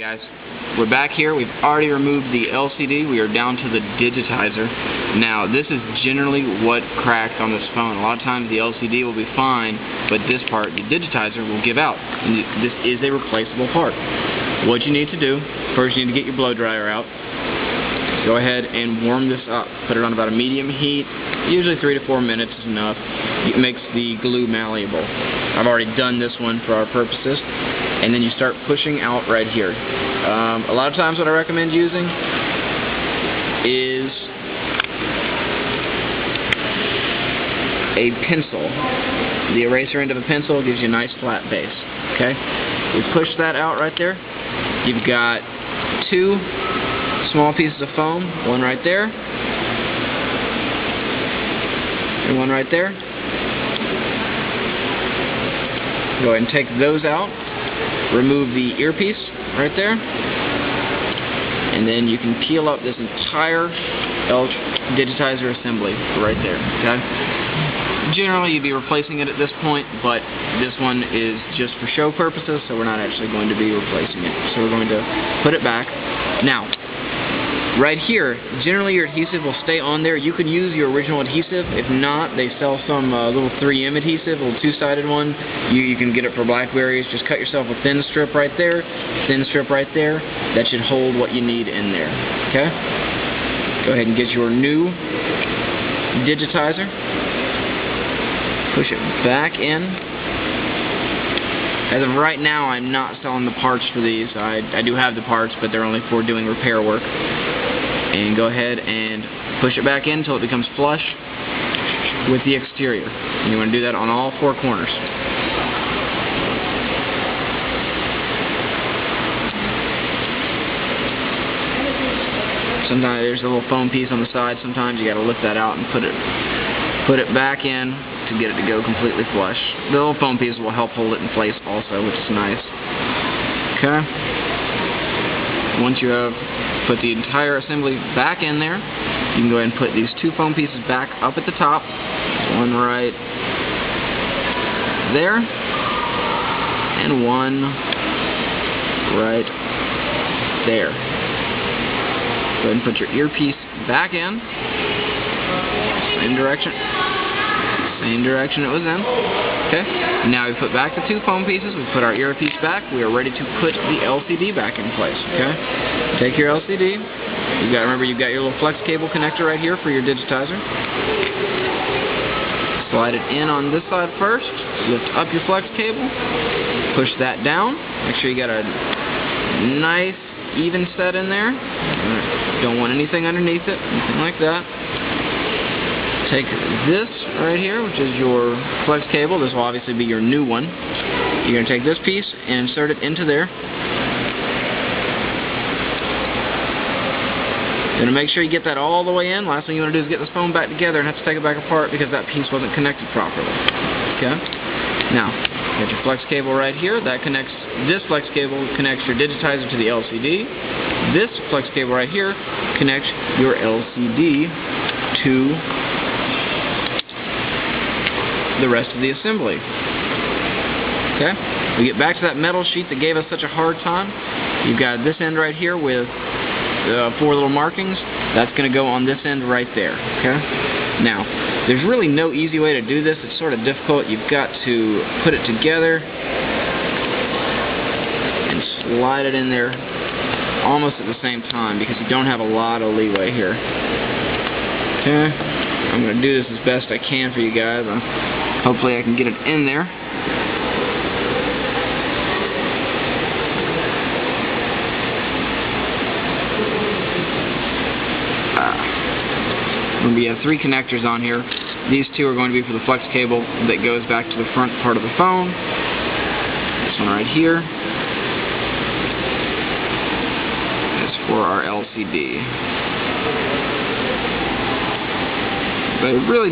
Guys, we're back here. We've already removed the LCD. We are down to the Digitizer. Now, this is generally what cracked on this phone. A lot of times the LCD will be fine, but this part, the Digitizer, will give out. And this is a replaceable part. What you need to do, first you need to get your blow dryer out. Go ahead and warm this up. Put it on about a medium heat. Usually 3 to 4 minutes is enough. It makes the glue malleable. I've already done this one for our purposes. And then you start pushing out right here. A lot of times what I recommend using is a pencil. The eraser end of a pencil gives you a nice flat base. Okay? You push that out right there. You've got 2 small pieces of foam, one right there, and one right there. Go ahead and take those out. Remove the earpiece right there, and then you can peel up this entire Digitizer assembly right there. Okay? Generally, you'd be replacing it at this point, but this one is just for show purposes, so we're not actually going to be replacing it. So we're going to put it back. Now, right here, generally your adhesive will stay on there. You could use your original adhesive. If not, they sell some little 3M adhesive, a little 2-sided one. You can get it for Blackberries. Just cut yourself a thin strip right there, thin strip right there. That should hold what you need in there. Okay? Go ahead and get your new Digitizer. Push it back in. As of right now, I'm not selling the parts for these. I do have the parts, but they're only for doing repair work. And go ahead and push it back in until it becomes flush with the exterior. And you want to do that on all 4 corners. Sometimes there's a little foam piece on the side. Sometimes you got to lift that out and put it back in to get it to go completely flush. The little foam piece will help hold it in place also, which is nice. Okay. Once you have put the entire assembly back in there, you can go ahead and put these 2 foam pieces back up at the top. One right there, and one right there. Go ahead and put your earpiece back in. Same direction. Same direction it was in. Okay. Now we put back the 2 foam pieces. We put our earpiece back. We are ready to put the LCD back in place. Okay. Take your LCD. Remember you've got your little flex cable connector right here for your Digitizer. Slide it in on this side first. Lift up your flex cable. Push that down. Make sure you got a nice even set in there. Don't want anything underneath it. Anything like that. Take this right here, which is your flex cable. This will obviously be your new one. You're going to take this piece and insert it into there. You're going to make sure you get that all the way in. Last thing you want to do is get this foam back together and have to take it back apart because that piece wasn't connected properly. Okay? Now, you got your flex cable right here. That connects, this flex cable connects your Digitizer to the LCD. This flex cable right here connects your LCD to the rest of the assembly. Okay? We get back to that metal sheet that gave us such a hard time. You've got this end right here with 4 little markings. That's going to go on this end right there. Okay? Now, there's really no easy way to do this. It's sort of difficult. You've got to put it together and slide it in there almost at the same time because you don't have a lot of leeway here. Okay? I'm going to do this as best I can for you guys. Hopefully I can get it in there. We have 3 connectors on here. These 2 are going to be for the flex cable that goes back to the front part of the phone. This one right here is for our LCD. But it really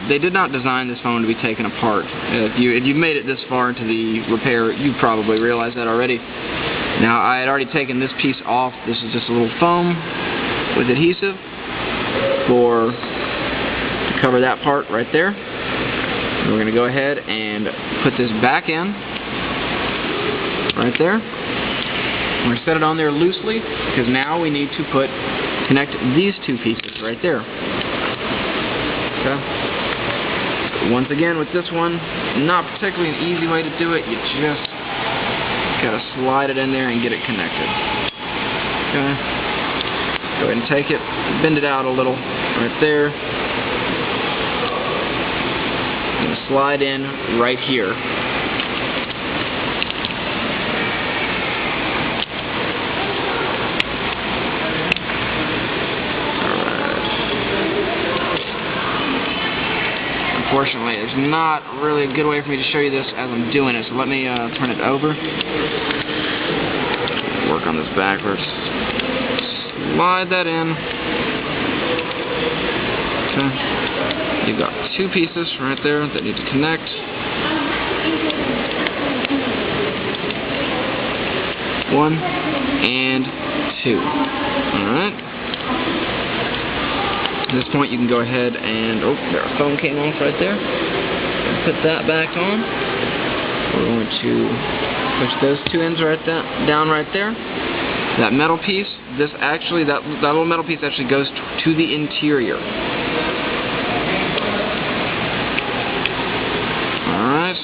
they did not design this phone to be taken apart. If you've made it this far into the repair, you probably realized that already. Now, I had already taken this piece off. This is just a little foam with adhesive to cover that part right there. And we're going to go ahead and put this back in right there. We're going to set it on there loosely because now we need to connect these two pieces right there. Okay. Once again, with this one, not particularly an easy way to do it. You just got to slide it in there and get it connected. Okay. Go ahead and take it, bend it out a little right there. And slide in right here. Unfortunately, there's not really a good way for me to show you this as I'm doing it, so let me turn it over. Work on this backwards. Slide that in. Okay. You've got two pieces right there that need to connect. One and two. Alright. At this point you can go ahead and, oh, there, our phone came off right there. Put that back on. We're going to push those two ends right down right there. That metal piece, that little metal piece actually goes to the interior. Alright.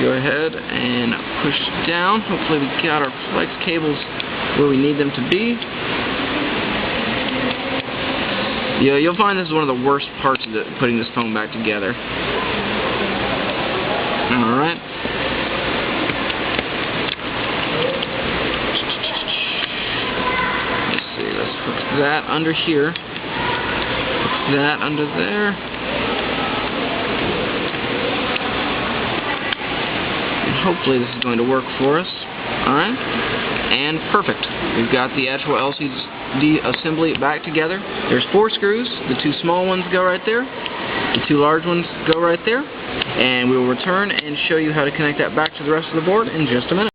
Go ahead and push down. Hopefully we got our flex cables where we need them to be. Yeah, you'll find this is one of the worst parts of putting this phone back together. Alright. Let's see, let's put that under here. Put that under there. And hopefully this is going to work for us. Alright. And perfect. We've got the actual LCD assembly back together. There's 4 screws. The 2 small ones go right there. The 2 large ones go right there. And we will return and show you how to connect that back to the rest of the board in just a minute.